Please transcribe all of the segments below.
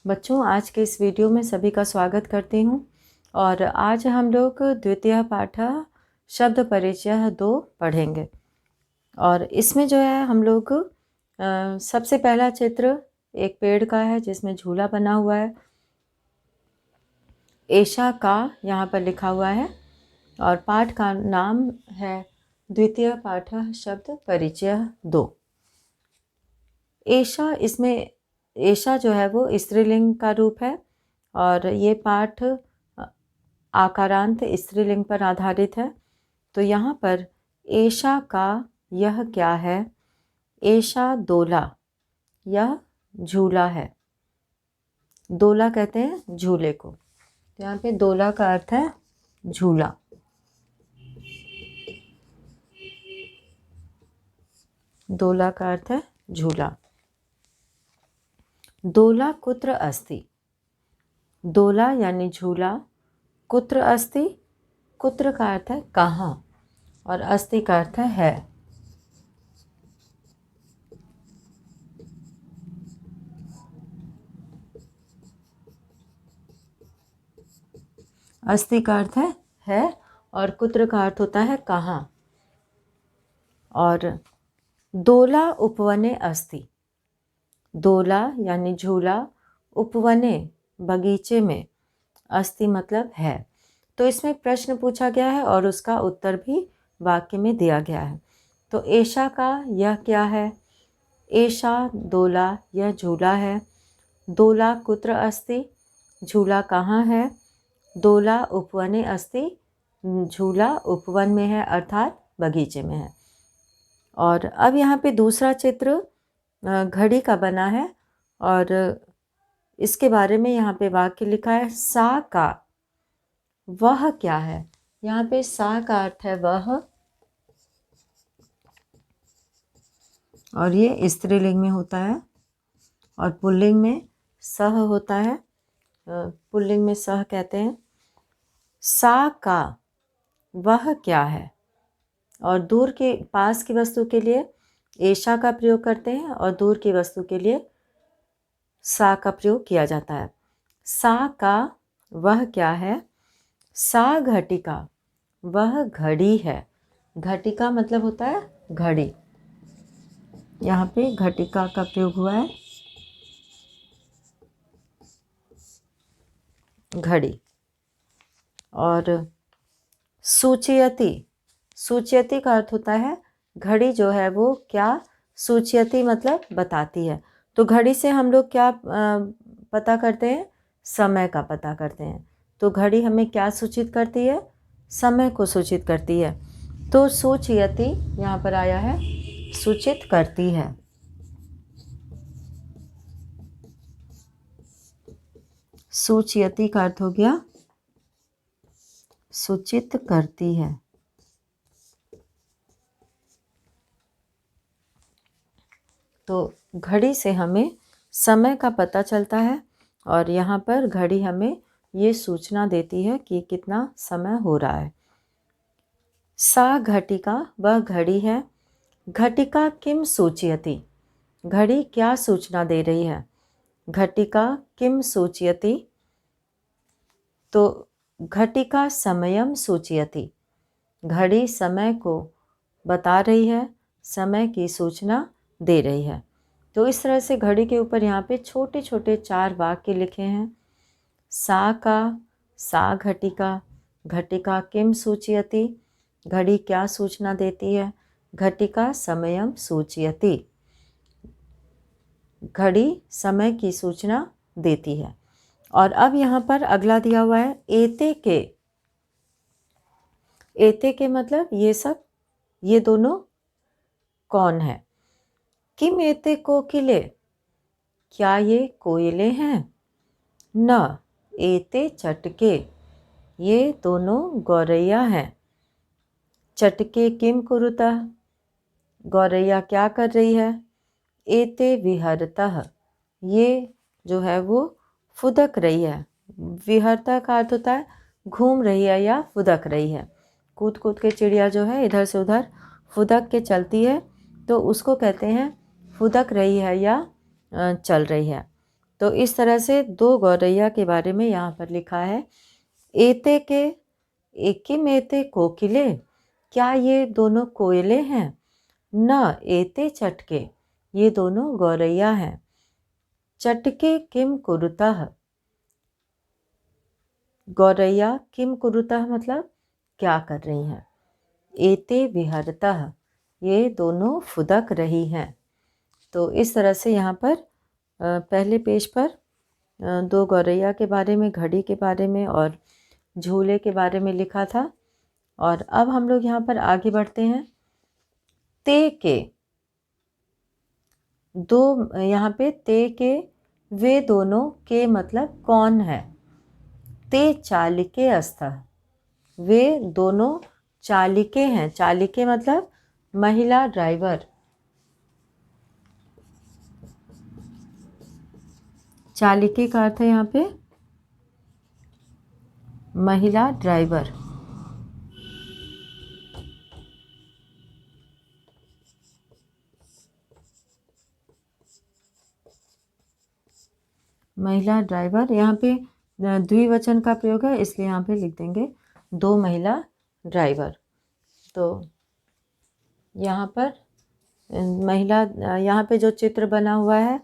बच्चों, आज के इस वीडियो में सभी का स्वागत करती हूँ। और आज हम लोग द्वितीय पाठ शब्द परिचय 2 पढ़ेंगे। और इसमें जो है हम लोग सबसे पहला चित्र एक पेड़ का है जिसमें झूला बना हुआ है। एषा का यहाँ पर लिखा हुआ है और पाठ का नाम है द्वितीय पाठ शब्द परिचय 2। एषा, इसमें एषा जो है वो स्त्रीलिंग का रूप है और ये पाठ आकारांत स्त्रीलिंग पर आधारित है। तो यहाँ पर एषा का यह क्या है? एषा दोला, यह झूला है। दोला कहते हैं झूले को, तो यहाँ पे दोला का अर्थ है झूला। दोला का अर्थ है झूला। दोला कुत्र अस्ति, दोला यानी झूला, कुत्र अस्ति, कुत्र का अर्थ है कहाँ और अस्ति का अर्थ है। अस्ति का अर्थ है और कुत्र का अर्थ होता है कहाँ। और दोला उपवने अस्ति, दोला यानी झूला, उपवने बगीचे में, अस्ति मतलब है। तो इसमें प्रश्न पूछा गया है और उसका उत्तर भी वाक्य में दिया गया है। तो एषा का यह क्या है? एषा दोला, यह झूला है। दोला कुत्र अस्ति, झूला कहाँ है। दोला उपवने अस्ति, झूला उपवन में है अर्थात बगीचे में है। और अब यहाँ पे दूसरा चित्र घड़ी का बना है और इसके बारे में यहाँ पे वाक्य लिखा है सा का, वह क्या है। यहाँ पे सा का अर्थ है वह और ये स्त्रीलिंग में होता है और पुल्लिंग में सह होता है। पुल्लिंग में सह कहते हैं। सा का वह क्या है, और दूर के पास की वस्तु के लिए एषा का प्रयोग करते हैं और दूर की वस्तु के लिए सा का प्रयोग किया जाता है। सा का वह क्या है। सा घटिका, वह घड़ी है। घटिका मतलब होता है घड़ी। यहाँ पे घटिका का प्रयोग हुआ है, घड़ी। और सूचयति, सूचयति का अर्थ होता है घड़ी जो है वो क्या, सूचयति मतलब बताती है। तो घड़ी से हम लोग क्या पता करते हैं? समय का पता करते हैं। तो घड़ी हमें क्या सूचित करती है? समय को सूचित करती है। तो सूचयति यहाँ पर आया है सूचित करती है। सूचयति का अर्थ हो गया सूचित करती है। तो घड़ी से हमें समय का पता चलता है और यहाँ पर घड़ी हमें ये सूचना देती है कि कितना समय हो रहा है। सा घटिका, वह घड़ी है। घटिका किम सूचयति, घड़ी क्या सूचना दे रही है। घटिका किम सूचयति, तो घटिका समयम सूचयति, घड़ी समय को बता रही है, समय की सूचना दे रही है। तो इस तरह से घड़ी के ऊपर यहाँ पे छोटे छोटे 4 वाक्य लिखे हैं। सा का, सा घटिका, घटिका किम सूचयति, घड़ी क्या सूचना देती है। घटिका समयम सूचयति, घड़ी समय की सूचना देती है। और अब यहाँ पर अगला दिया हुआ है एते के। एते के मतलब ये सब, ये दोनों कौन है। किम एते कोकिले, क्या ये कोयले हैं। न एते चटके, ये दोनों गौरैया हैं। चटके किम कुरुतः, गौरैया क्या कर रही है। एते विहरतः, ये जो है वो फुदक रही है। विहरता का अर्थ होता है घूम रही है या फुदक रही है। कूद कूद के चिड़िया जो है इधर से उधर फुदक के चलती है, तो उसको कहते हैं फुदक रही है या चल रही है। तो इस तरह से दो गौरैया के बारे में यहाँ पर लिखा है। एते के एकिमेते कोकिले, क्या ये दोनों कोयले हैं? न एते चटके, ये दोनों गौरैया हैं। चटके किम कुरुतः, गौरैया किम कुरुतः मतलब क्या कर रही हैं। एते विहरतः, ये दोनों फुदक रही हैं। तो इस तरह से यहाँ पर पहले पेज पर दो गौरैया के बारे में, घड़ी के बारे में और झूले के बारे में लिखा था। और अब हम लोग यहाँ पर आगे बढ़ते हैं। ते के दो, यहाँ पे ते के वे दोनों, के मतलब कौन है। ते चालिके अस्तः, वे दोनों चालिके हैं। चालिके मतलब महिला ड्राइवर। चालिके का अर्थ है यहाँ पे महिला ड्राइवर। महिला ड्राइवर, यहाँ पे द्विवचन का प्रयोग है, इसलिए यहाँ पे लिख देंगे दो महिला ड्राइवर। तो यहाँ पर महिला, यहाँ पे जो चित्र बना हुआ है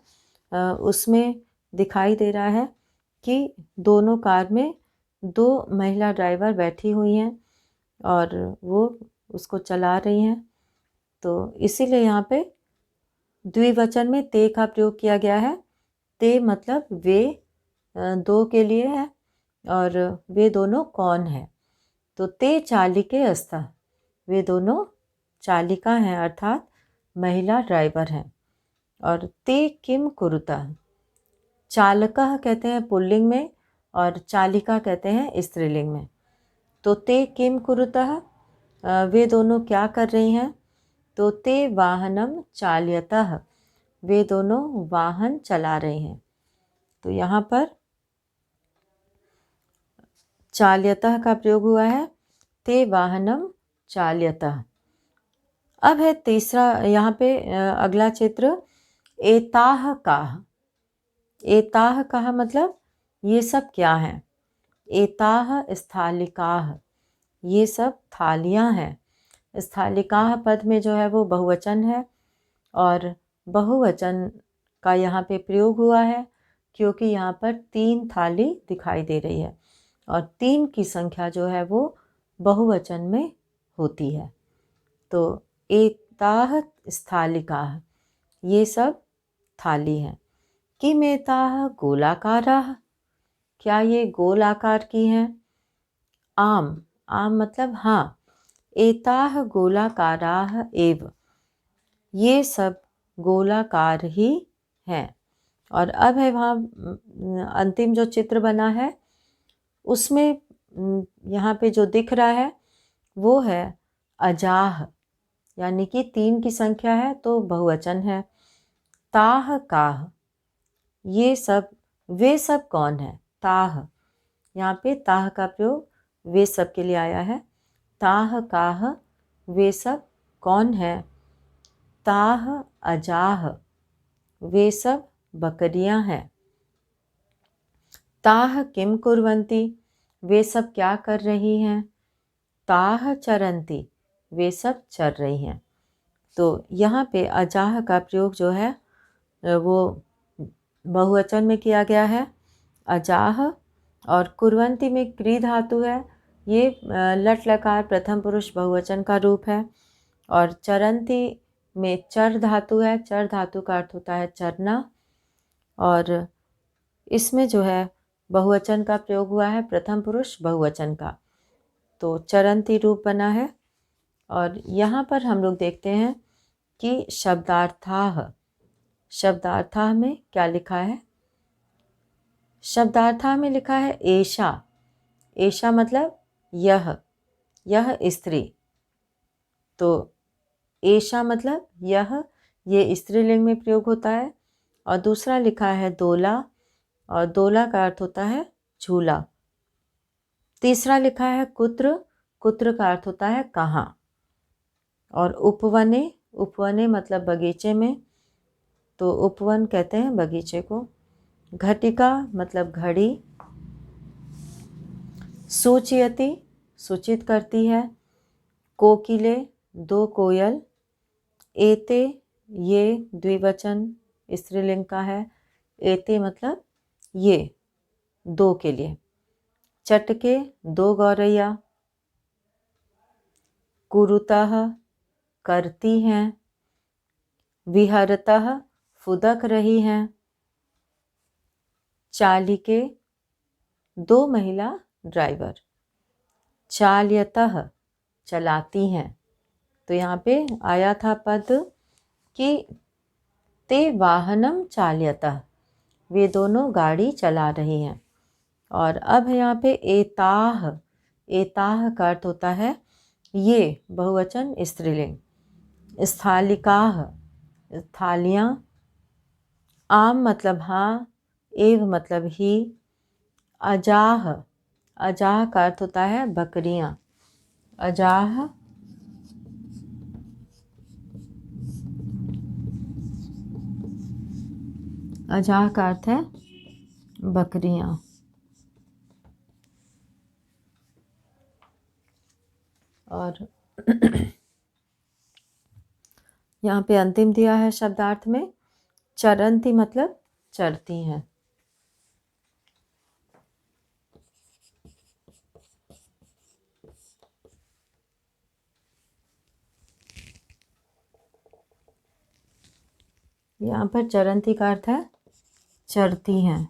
उसमें दिखाई दे रहा है कि दोनों कार में दो महिला ड्राइवर बैठी हुई हैं और वो उसको चला रही हैं। तो इसीलिए यहाँ पे द्विवचन में ते का प्रयोग किया गया है। ते मतलब वे दो के लिए है और वे दोनों कौन है। तो ते चालिके अस्तः, वे दोनों चालिका हैं अर्थात महिला ड्राइवर हैं। और ते किम कुरुतः, चालकः कहते हैं पुल्लिंग में और चालिका कहते हैं स्त्रीलिंग में। तो ते किम कुरुतः, वे दोनों क्या कर रही हैं। तो ते वाहनम चाल्यतः, वे दोनों वाहन चला रहे हैं। तो यहाँ पर चाल्यतः का प्रयोग हुआ है, ते वाहनम चाल्यतः। अब है तीसरा, यहाँ पे अगला चित्र एताह काह। एताह काह मतलब ये सब क्या हैं। एताह स्थालिकाह, ये सब थालियाँ हैं। स्थालिकाह पद में जो है वो बहुवचन है और बहुवचन का यहाँ पे प्रयोग हुआ है क्योंकि यहाँ पर 3 थाली दिखाई दे रही है और 3 की संख्या जो है वो बहुवचन में होती है। तो एताह स्थालिकाः, ये सब थाली हैं। किमेताः गोलाकाराः, क्या ये गोल आकार की हैं। आम, आम मतलब हाँ। एताः गोलाकाराः एव, ये सब गोलाकार ही हैं। और अब है वहाँ अंतिम जो चित्र बना है उसमें यहाँ पे जो दिख रहा है वो है अजाह, यानी कि 3 की संख्या है तो बहुवचन है। ताह काह, ये सब, वे सब कौन है। ताह, यहाँ पे ताह का प्रयोग वे सब के लिए आया है। ताह काह, वे सब कौन है। ताह अजाह, वे सब बकरियां हैं। ताह किम कुर्वन्ति, वे सब क्या कर रही हैं। ताह चरन्ति, वे सब चर रही हैं। तो यहाँ पे अजाह का प्रयोग जो है वो बहुवचन में किया गया है, अजाह। और कुर्वन्ति में क्री धातु है, ये लट लकार प्रथम पुरुष बहुवचन का रूप है। और चरन्ति में चर धातु है, चर धातु का अर्थ होता है चरना। और इसमें जो है बहुवचन का प्रयोग हुआ है प्रथम पुरुष बहुवचन का, तो चरन्ति रूप बना है। और यहाँ पर हम लोग देखते हैं कि शब्दार्थाः, शब्दार्थाः में क्या लिखा है। शब्दार्थाः में लिखा है एषा। एषा मतलब यह, यह स्त्री। तो एषा मतलब यह, ये स्त्रीलिंग में प्रयोग होता है। और दूसरा लिखा है दोला, और दोला का अर्थ होता है झूला। तीसरा लिखा है कुत्र, कुत्र का अर्थ होता है कहाँ। और उपवने, उपवने मतलब बगीचे में, तो उपवन कहते हैं बगीचे को। घटिका मतलब घड़ी। सूचयति सूचित करती है। कोकिले दो कोयल। एते ये द्विवचन स्त्रीलिंग का है। एते मतलब ये, दो के लिए। चटके दो गौरैया। कुरुतः करती हैं। विहरतः फुदक रही हैं। चालिके दो महिला ड्राइवर। चाल्यतः चलाती हैं। तो यहाँ पे आया था पद कि ते वाहनम चाल्यतः, वे दोनों गाड़ी चला रही हैं। और अब यहाँ पे एताह, एताह का अर्थ होता है ये, बहुवचन स्त्रीलिंग। स्थालिकाह थालियाँ। आम मतलब हाँ, एव मतलब ही। अजाह, अजाह का अर्थ होता है बकरियाँ। अजाह अजाह का अर्थ है बकरियाँ। और यहाँ पे अंतिम दिया है शब्दार्थ में, चरंती मतलब चरती हैं। यहाँ पर चरंती का अर्थ है चरती हैं।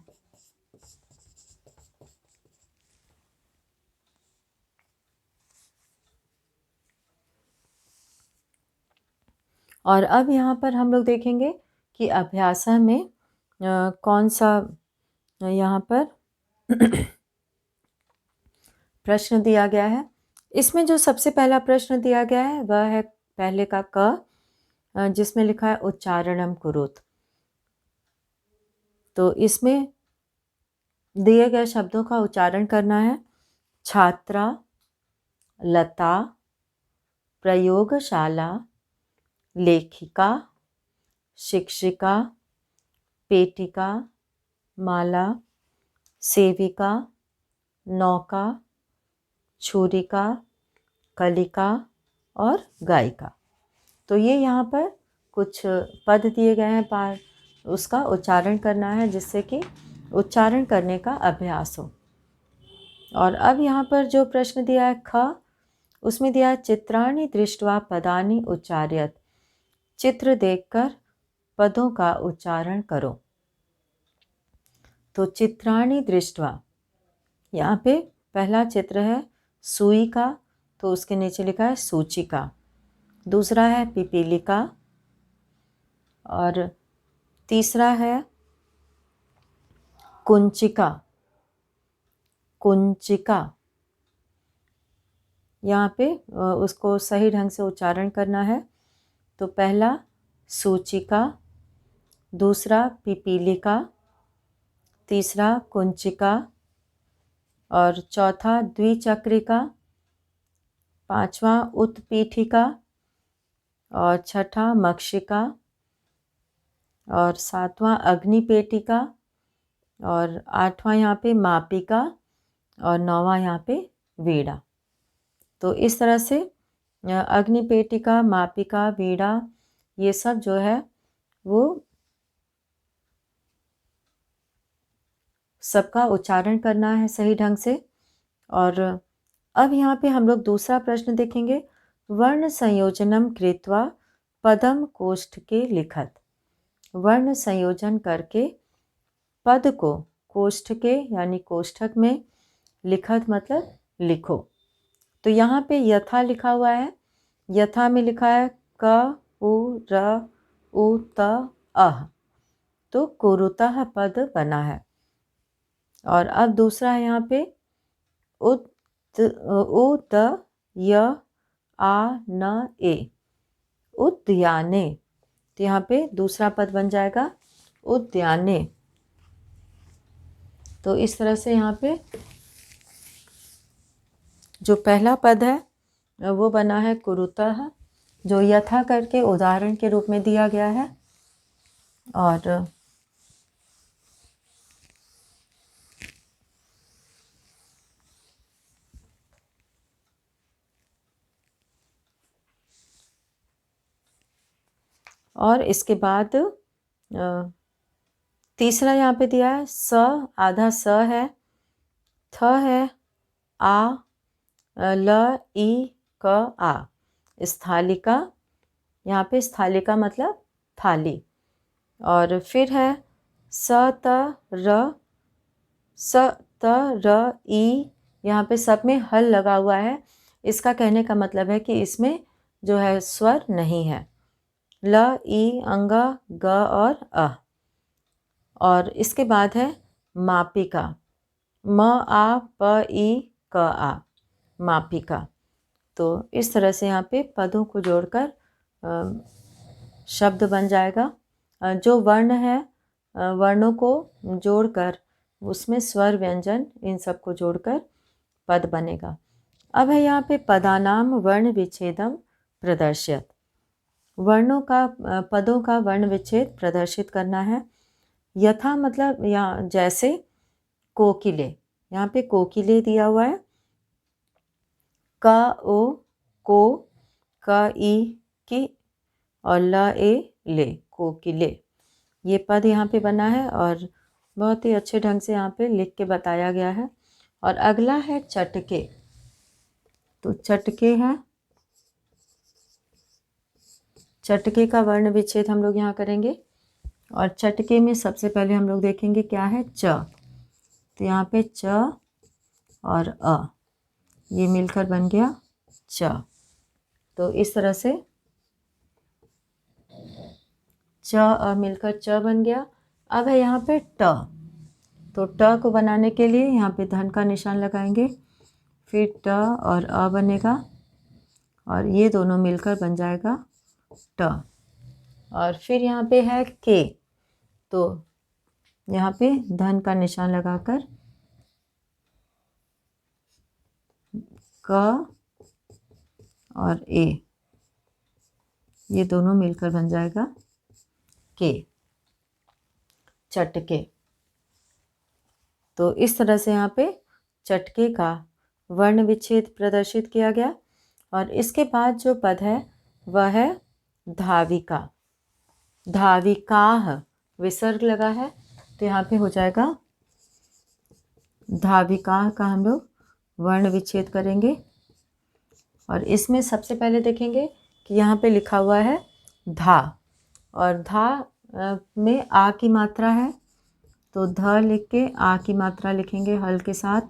और अब यहाँ पर हम लोग देखेंगे कि अभ्यास में कौन सा यहाँ पर प्रश्न दिया गया है। इसमें जो सबसे पहला प्रश्न दिया गया है वह है पहले का क, जिसमें लिखा है उच्चारणम कुरुत। तो इसमें दिए गए शब्दों का उच्चारण करना है। छात्रा, लता, प्रयोगशाला, लेखिका, शिक्षिका, पेटिका, माला, सेविका, नौका, छुरिका, कलिका और गायिका। तो ये यहाँ पर कुछ पद दिए गए हैं, उसका उच्चारण करना है जिससे कि उच्चारण करने का अभ्यास हो। और अब यहाँ पर जो प्रश्न दिया है ख, उसमें दिया है चित्राणि दृष्ट्वा पदानि उच्चार्यत। चित्र देखकर पदों का उच्चारण करो। तो चित्राणि दृष्ट्वा, यहाँ पे पहला चित्र है सुई का, तो उसके नीचे लिखा है सूचिका। दूसरा है पिपीलिका और तीसरा है कुंचिका। कुंचिका, यहाँ पे उसको सही ढंग से उच्चारण करना है। तो पहला सूचिका, दूसरा पिपीलिका, तीसरा कुंचिका और चौथा द्विचक्रिका, पांचवा उत्पीठिका और छठा मक्षिका और सातवां अग्निपेटिका और आठवां यहाँ पे मापिका और नौवां यहाँ पे वीणा। तो इस तरह से अग्निपेटिका, मापिका, वीणा, ये सब जो है वो सबका उच्चारण करना है सही ढंग से। और अब यहाँ पे हम लोग दूसरा प्रश्न देखेंगे। वर्ण संयोजनम कृत्वा पदम कोष्ठके लिखत। वर्ण संयोजन करके पद को कोष्ठके यानी कोष्ठक में लिखत मतलब लिखो। तो यहाँ पे यथा लिखा हुआ है। यथा में लिखा है क उ र उ त अह, तो कुरुतः पद बना है। और अब दूसरा है यहाँ पे उत द य आ न ए, उद्याने। तो यहाँ पे दूसरा पद बन जाएगा उद्याने। तो इस तरह से यहाँ पे जो पहला पद है वो बना है कुरुतः, जो यथा करके उदाहरण के रूप में दिया गया है। और और इसके बाद तीसरा यहाँ पे दिया है स, आधा स है, थ है, आ, ल, ई, क, आ। स्थालिका, यहाँ पे स्थालिका मतलब थाली। और फिर है स, त, र, स, त, र, ई। यहाँ पे सब में हल लगा हुआ है। इसका कहने का मतलब है कि इसमें जो है स्वर नहीं है। ल, ई, अंगा, ग और अ। और इसके बाद है मापिका, म, आ, प, ई, क, आ, मापिका। तो इस तरह से यहाँ पे पदों को जोड़कर शब्द बन जाएगा। जो वर्ण है, वर्णों को जोड़कर उसमें स्वर व्यंजन इन सब को जोड़कर पद बनेगा। अब है यहाँ पे पदानाम वर्ण विच्छेदम प्रदर्शित। वर्णों का पदों का वर्ण विच्छेद प्रदर्शित करना है। यथा मतलब यहाँ जैसे कोकिले, यहाँ पे कोकिले दिया हुआ है, क, ओ, को, क, ई, की और ल, ए, ले, कोकिले। ये पद यहाँ पे बना है और बहुत ही अच्छे ढंग से यहाँ पे लिख के बताया गया है। और अगला है चटके। तो चटके है, चटके का वर्ण विच्छेद हम लोग यहाँ करेंगे। और चटके में सबसे पहले हम लोग देखेंगे क्या है, च। तो यहाँ पे च और अ, ये मिलकर बन गया च। तो इस तरह से च और मिलकर च बन गया। अब है यहाँ पे ट। तो ट को बनाने के लिए यहाँ पे धन का निशान लगाएंगे, फिर ट और अ बनेगा और ये दोनों मिलकर बन जाएगा ट। और फिर यहाँ पे है के। तो यहाँ पे धन का निशान लगाकर क और ए, ये दोनों मिलकर बन जाएगा के, चटके। तो इस तरह से यहाँ पे चटके का वर्ण विच्छेद प्रदर्शित किया गया। और इसके बाद जो पद है वह है धाविका। धाविकाह, विसर्ग लगा है तो यहाँ पे हो जाएगा धाविकाह का हम लोग वर्ण विच्छेद करेंगे। और इसमें सबसे पहले देखेंगे कि यहाँ पे लिखा हुआ है धा, और धा में आ की मात्रा है, तो ध लिख के आ की मात्रा लिखेंगे हल के साथ,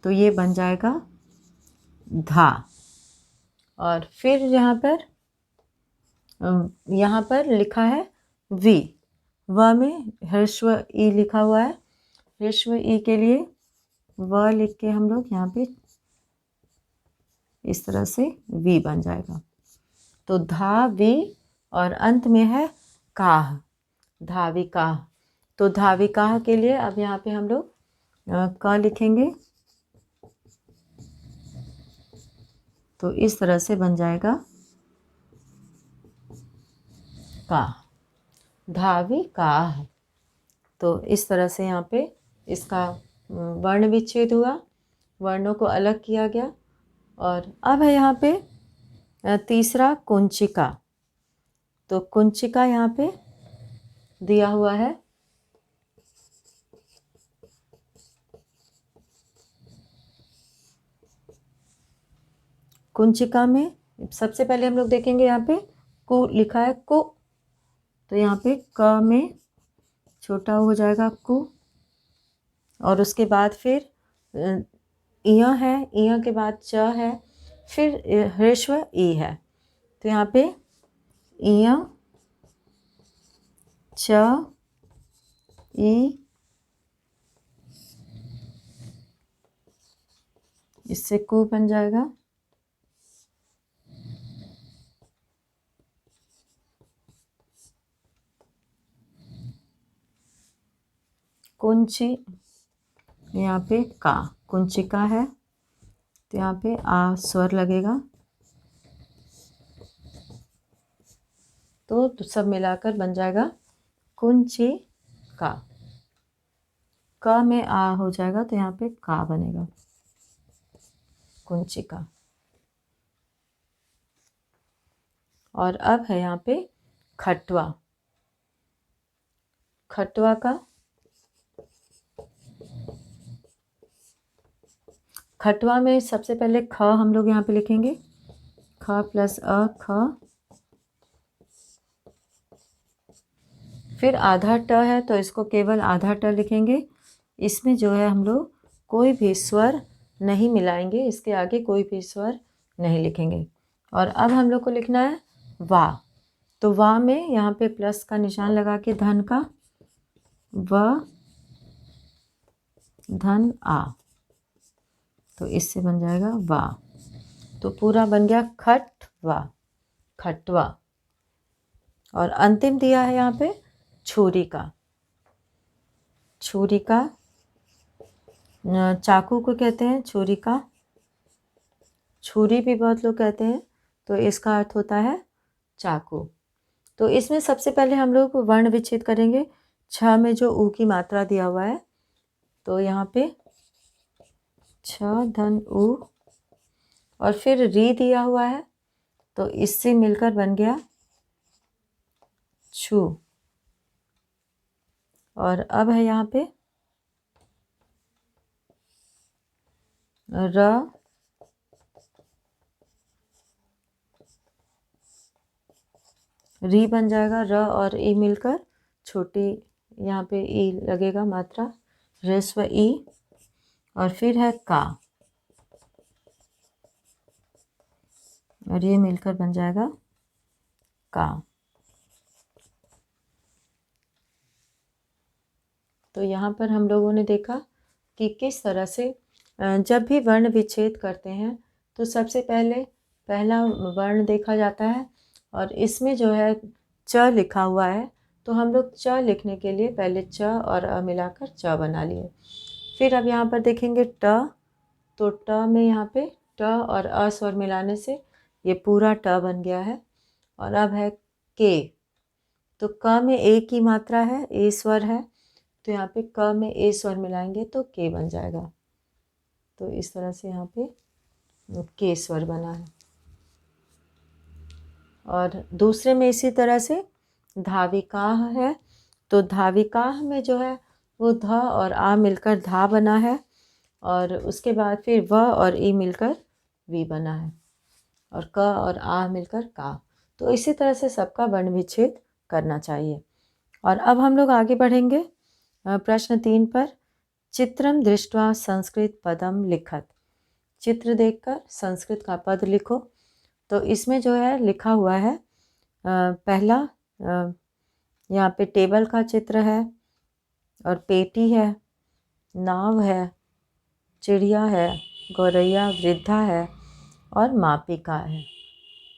तो ये बन जाएगा धा। और फिर यहाँ पर लिखा है वी, व में ह्रस्व ई लिखा हुआ है। ह्रस्व ई के लिए व लिख के हम लोग यहाँ पे इस तरह से वी बन जाएगा। तो धा, वी और अंत में है काह, धाविकाह। तो धाविकाह के लिए अब यहाँ पे हम लोग क लिखेंगे, तो इस तरह से बन जाएगा का, धाविकाह। तो इस तरह से यहाँ पे इसका वर्ण विच्छेद हुआ, वर्णों को अलग किया गया। और अब है यहाँ पे तीसरा कुंचिका। तो कुंचिका यहाँ पे दिया हुआ है, कुंचिका में सबसे पहले हम लोग देखेंगे यहाँ पे कु लिखा है कु, तो यहाँ पे क में छोटा हो जाएगा कु। और उसके बाद फिर इया है, इया के बाद च है, फिर ह्रस्व ई है, तो यहाँ पे इया, च, ई, इससे कु बन जाएगा। कुंची, यहाँ पे का, कुंचिका है तो यहाँ पे आ स्वर लगेगा। तो सब मिलाकर बन जाएगा कुंचिका। क में आ हो जाएगा तो यहाँ पे का बनेगा, कुंचिका। और अब है यहाँ पे खटवा। खटवा का खटवा में सबसे पहले ख हम लोग यहाँ पे लिखेंगे, ख प्लस अ, ख। फिर आधा ट है तो इसको केवल आधा ट लिखेंगे। इसमें जो है हम लोग कोई भी स्वर नहीं मिलाएंगे, इसके आगे कोई भी स्वर नहीं लिखेंगे। और अब हम लोग को लिखना है वा। तो वा में यहाँ पे प्लस का निशान लगा के धन का, व धन आ, तो इससे बन जाएगा वा। तो पूरा बन गया खटवा, खटवा। और अंतिम दिया है यहाँ पे छुरी का। छुरी का, चाकू को कहते हैं छुरी का, छुरी भी बहुत लोग कहते हैं, तो इसका अर्थ होता है चाकू। तो इसमें सबसे पहले हम लोग वर्ण विच्छेद करेंगे। छ में जो ऊ की मात्रा दिया हुआ है, तो यहाँ पे छ धन ऊ, और फिर री दिया हुआ है, तो इससे मिलकर बन गया छू। और अब है यहाँ पे र, री बन जाएगा, र और ई मिलकर छोटी यहाँ पे ई लगेगा मात्रा, ह्रस्व ई। और फिर है का, और ये मिलकर बन जाएगा का। तो यहाँ पर हम लोगों ने देखा कि किस तरह से जब भी वर्ण विच्छेद करते हैं तो सबसे पहले पहला वर्ण देखा जाता है, और इसमें जो है च लिखा हुआ है, तो हम लोग च लिखने के लिए पहले च और अ मिलाकर च बना लिए। फिर अब यहाँ पर देखेंगे ट, तो ट में यहाँ पे ट और अ स्वर मिलाने से ये पूरा ट बन गया है। और अब है के, तो क में ए की मात्रा है, ए स्वर है, तो यहाँ पे क में ए स्वर मिलाएंगे तो के बन जाएगा। तो इस तरह से यहाँ पे के स्वर बना है। और दूसरे में इसी तरह से धाविकाह है, तो धाविकाह में जो है वो ध और आ मिलकर धा बना है, और उसके बाद फिर व और ई मिलकर वी बना है, और क और आ मिलकर का। तो इसी तरह से सबका वर्ण विच्छेद करना चाहिए। और अब हम लोग आगे बढ़ेंगे प्रश्न 3 पर। चित्रम दृष्ट्वा संस्कृत पदम लिखत। चित्र देखकर संस्कृत का पद लिखो। तो इसमें जो है लिखा हुआ है पहला यहाँ पे टेबल का चित्र है, और पेटी है, नाव है, चिड़िया है, गौरैया, वृद्धा है, और मापिका है।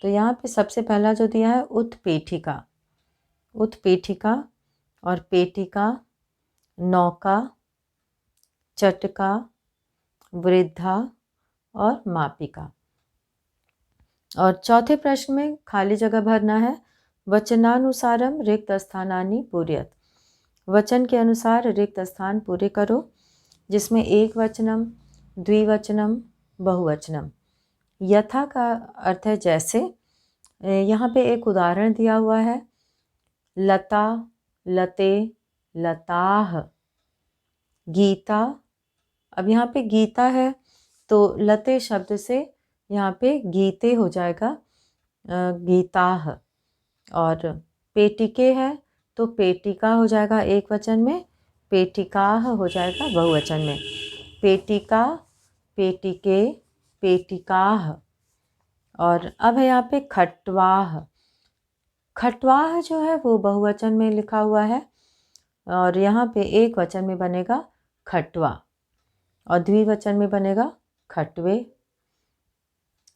तो यहाँ पे सबसे पहला जो दिया है उत्पीठिका, उत्पीठिका, और पेटिका, नौका, चटका, वृद्धा और मापिका। और चौथे प्रश्न में खाली जगह भरना है। वचनानुसारम रिक्त स्थानानि पूरयत। वचन के अनुसार रिक्त स्थान पूरे करो, जिसमें एक वचनम, द्विवचनम, बहुवचनम। यथा का अर्थ है जैसे। यहाँ पे एक उदाहरण दिया हुआ है, लता, लते, लताह, गीता। अब यहाँ पे गीता है तो लते शब्द से यहाँ पे गीते हो जाएगा, गीताह। और पेटिके है तो पेटिका हो जाएगा एक वचन में, पेटिकाह हो जाएगा बहुवचन में। पेटिका, पेटिके, पेटिकाह। और अब है यहाँ पे खटवाह। खटवाह जो है वो बहुवचन में लिखा हुआ है, और यहाँ पे एक वचन में बनेगा खटवा, और द्विवचन में बनेगा खटवे।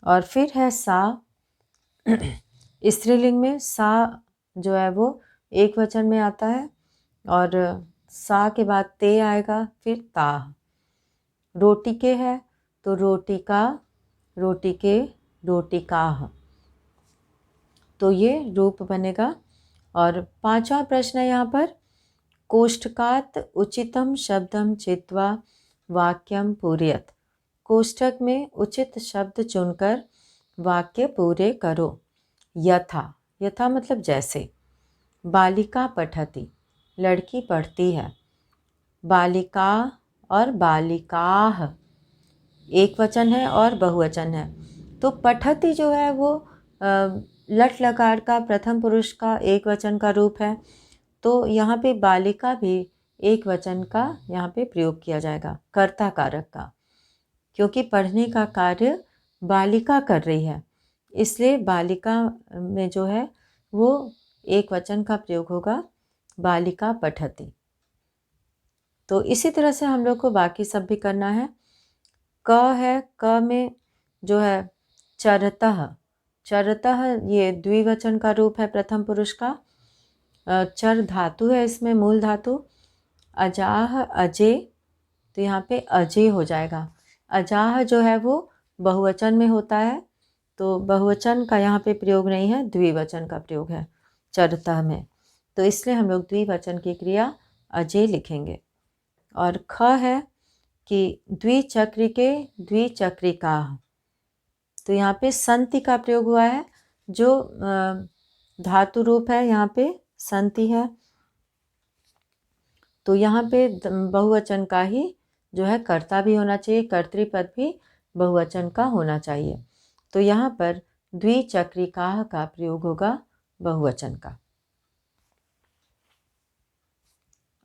और फिर है सा। स्त्रीलिंग में सा जो है वो एक वचन में आता है, और सा के बाद ते आएगा, फिर ताह। रोटिके है तो रोटिका, रोटिके, रोटिकाह। तो ये रूप बनेगा। और पांचवा प्रश्न है यहाँ पर, कोष्ठकात उचितम शब्दम चित्वा वाक्यम पूरयत। कोष्ठक में उचित शब्द चुनकर वाक्य पूरे करो। यथा, यथा मतलब जैसे। बालिका पठति, लड़की पढ़ती है। बालिका और बालिकाः एक वचन है और बहुवचन है। तो पठति जो है वो लट लकार का प्रथम पुरुष का एक वचन का रूप है। तो यहाँ पे बालिका भी एक वचन का यहाँ पे प्रयोग किया जाएगा, कर्ता कारक का, क्योंकि पढ़ने का कार्य बालिका कर रही है, इसलिए बालिका में जो है वो एक वचन का प्रयोग होगा, बालिका पठति। तो इसी तरह से हम लोग को बाकी सब भी करना है। क है, क में जो है चरतः, चरतः ये द्विवचन का रूप है प्रथम पुरुष का। चर धातु है इसमें, मूल धातु। अजाह अजय, तो यहाँ पे अजय हो जाएगा। अजाह जो है वो बहुवचन में होता है, तो बहुवचन का यहाँ पे प्रयोग नहीं है, द्विवचन का प्रयोग है चरतः में, तो इसलिए हम लोग द्विवचन की क्रिया अजय लिखेंगे। और ख है कि द्विचक्रिके द्विचक्रिकाः, तो यहाँ पे संति का प्रयोग हुआ है, जो धातु रूप है यहाँ पे संति है, तो यहाँ पे बहुवचन का ही जो है कर्ता भी होना चाहिए, कर्तृपद भी बहुवचन का होना चाहिए। तो यहाँ पर द्विचक्रिकाः का प्रयोग होगा बहुवचन का।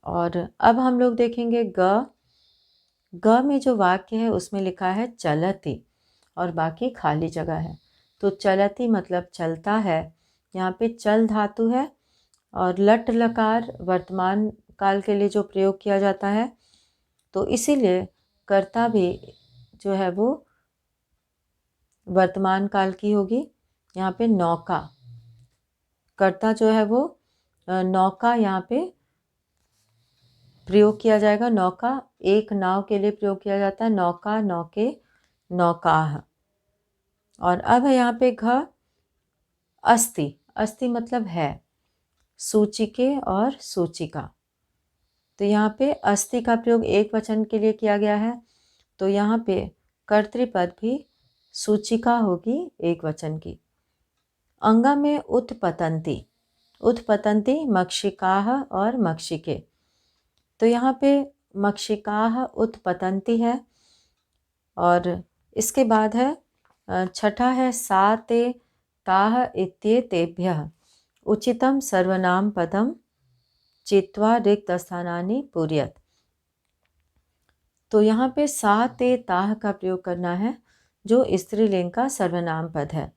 और अब हम लोग देखेंगे ग में जो वाक्य है उसमें लिखा है चलति और बाकी खाली जगह है। तो चलति मतलब चलता है, यहाँ पे चल धातु है और लट लकार वर्तमान काल के लिए जो प्रयोग किया जाता है, तो इसीलिए कर्ता भी जो है वो वर्तमान काल की होगी। यहाँ पे नौका, कर्ता जो है वो नौका यहाँ पे प्रयोग किया जाएगा। नौका एक नाव के लिए प्रयोग किया जाता है, नौका, नौके, नौकाः। और अब है यहाँ पे घ अस्ति, अस्ति मतलब है, सूचिके और सूचिका। तो यहाँ पे अस्ति का प्रयोग एक वचन के लिए किया गया है, तो यहाँ पे कर्तृपद भी सूचिका होगी एक वचन की। अंगा में उत्पतंती, उत्पतंती मक्षिकाः और मक्षिके, तो यहाँ पे मक्षिकाः उत्पतंती है। और इसके बाद है छठा है सा ते ताः इत्येतेभ्यः उचितं सर्वनाम पदम चित्वा रिक्त स्थानानि पूरयत। तो यहाँ पे सा ते ताः का प्रयोग करना है, जो स्त्रीलिंग का सर्वनाम पद है।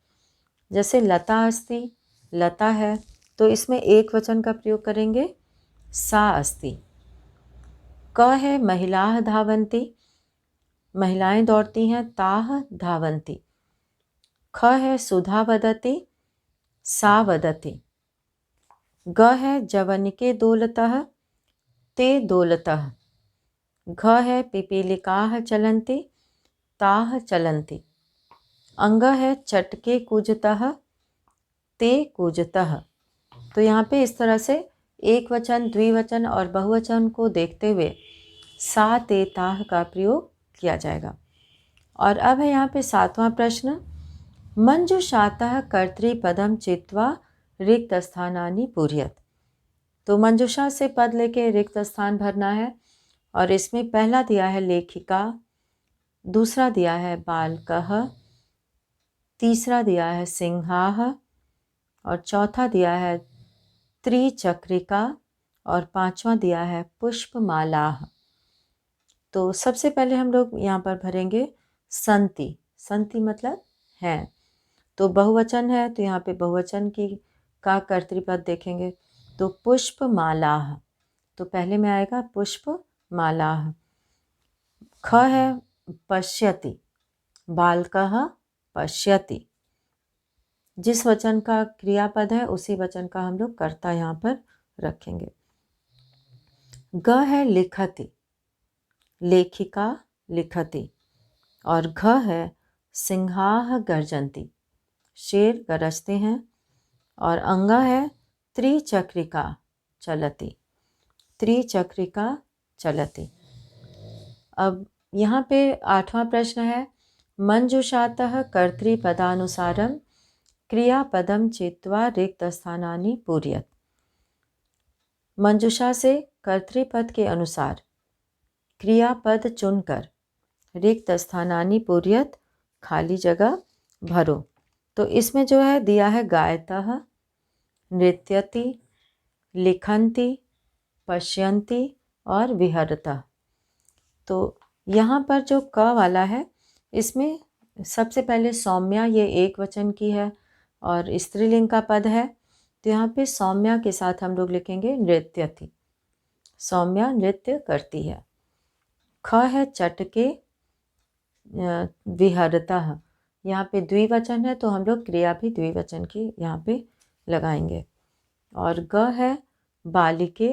जैसे लता अस्ति, लता है, तो इसमें एक वचन का प्रयोग करेंगे, सा अस्ति। क है महिलाः धावन्ति, महिलाएं दौड़ती हैं, ताः धावन्ति। ख है सुधा वदति, सा वदति। ग है जवनिके दोलतः, ते दोलतः। घ है पिपीलिकाः चलन्ति, ताः चलन्ति। अंग है चटके कूजतः, ते कूजतः। तो यहाँ पे इस तरह से एक वचन, द्विवचन और बहुवचन को देखते हुए सा ते ताः का प्रयोग किया जाएगा। और अब है यहाँ पे सातवां प्रश्न, मंजुषातः कर्तृपदम चित्वा रिक्त स्थानानि पूरयत। तो मंजुषा से पद लेके रिक्त स्थान भरना है, और इसमें पहला दिया है लेखिका, दूसरा दिया है बालकः, तीसरा दिया है सिंहाः, और चौथा दिया है त्रिचक्रिका, और पांचवा दिया है पुष्पमालाः। तो सबसे पहले हम लोग यहाँ पर भरेंगे संति, संति मतलब है, तो बहुवचन है, तो यहाँ पे बहुवचन की का कर्तृपद देखेंगे, तो पुष्पमालाः, तो पहले में आएगा पुष्पमालाः। ख है पश्यति, बालकः पश्यति। जिस वचन का क्रियापद है उसी वचन का हम लोग कर्ता यहाँ पर रखेंगे। ग है लिखति, लेखिका लिखति। और घ है सिंहाः गर्जन्ति, शेर गरजते हैं। और अंगा है त्रिचक्रिका चलति, त्रिचक्रिका चलति। अब यहाँ पे आठवां प्रश्न है, मंजुषातः कर्तृपदानुसारम क्रियापदम चित्वा रिक्त स्थानानि पूरयत। मंजूषा से कर्तृपद के अनुसार क्रियापद चुनकर रिक्त स्थानानि पूर्यत, खाली जगह भरो। तो इसमें जो है दिया है गायतः, नृत्यति, लिखन्ति, पश्यन्ति और विहरतः। तो यहाँ पर जो क वाला है इसमें सबसे पहले सौम्या, ये एक वचन की है और स्त्रीलिंग का पद है, तो यहाँ पे सौम्या के साथ हम लोग लिखेंगे नृत्यति। सौम्या नृत्य करती है। ख है चटके, विहरतः, यहाँ पे द्विवचन है तो हम लोग क्रिया भी द्विवचन की यहाँ पे लगाएंगे। और ग है बालिके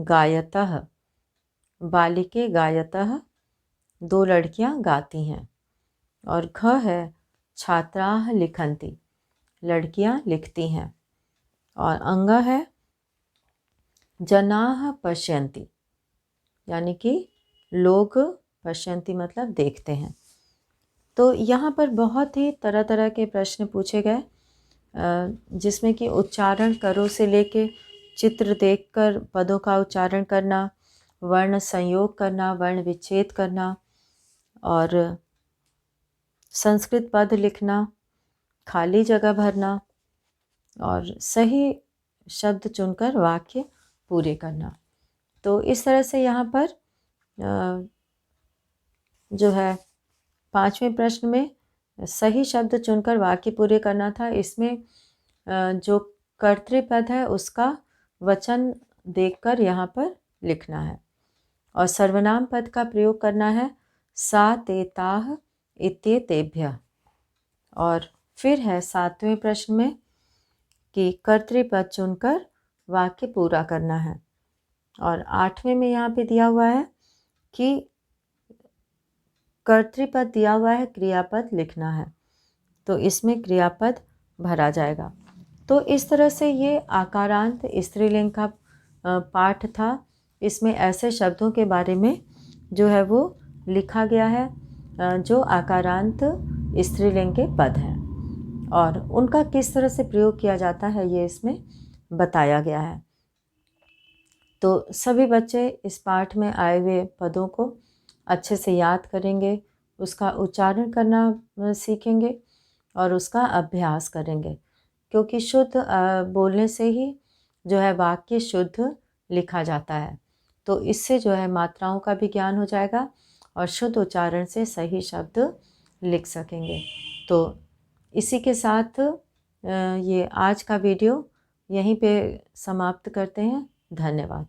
गायतः, बालिके गायतः, दो लड़कियां गाती हैं। और घ है छात्राः लिखन्ति, लड़कियां लिखती हैं। और अंग है जनाः पश्यन्ति, यानी कि लोग पश्यन्ति मतलब देखते हैं। तो यहाँ पर बहुत ही तरह तरह के प्रश्न पूछे गए, जिसमें कि उच्चारण करो से लेके चित्र देखकर पदों का उच्चारण करना, वर्ण संयोग करना, वर्ण विच्छेद करना और संस्कृत पद लिखना, खाली जगह भरना और सही शब्द चुनकर वाक्य पूरे करना। तो इस तरह से यहाँ पर जो है 5वें प्रश्न में सही शब्द चुनकर वाक्य पूरे करना था। इसमें जो कर्तृपद है उसका वचन देखकर यहाँ पर लिखना है और सर्वनाम पद का प्रयोग करना है सा ते ताः इत्येतेभ्यः। और फिर है 7वें प्रश्न में कि कर्तृपद चुनकर वाक्य पूरा करना है। और 8वें में यहाँ पे दिया हुआ है कि कर्तृपद दिया हुआ है, क्रियापद लिखना है, तो इसमें क्रियापद भरा जाएगा। तो इस तरह से ये आकारांत स्त्रीलिंग का पाठ था। इसमें ऐसे शब्दों के बारे में जो है वो लिखा गया है जो आकारांत स्त्रीलिंग के पद हैं और उनका किस तरह से प्रयोग किया जाता है ये इसमें बताया गया है। तो सभी बच्चे इस पाठ में आए हुए पदों को अच्छे से याद करेंगे, उसका उच्चारण करना सीखेंगे और उसका अभ्यास करेंगे, क्योंकि शुद्ध बोलने से ही जो है वाक्य शुद्ध लिखा जाता है। तो इससे जो है मात्राओं का भी ज्ञान हो जाएगा और शुद्ध उच्चारण से सही शब्द लिख सकेंगे। तो इसी के साथ ये आज का वीडियो यहीं पे समाप्त करते हैं। धन्यवाद।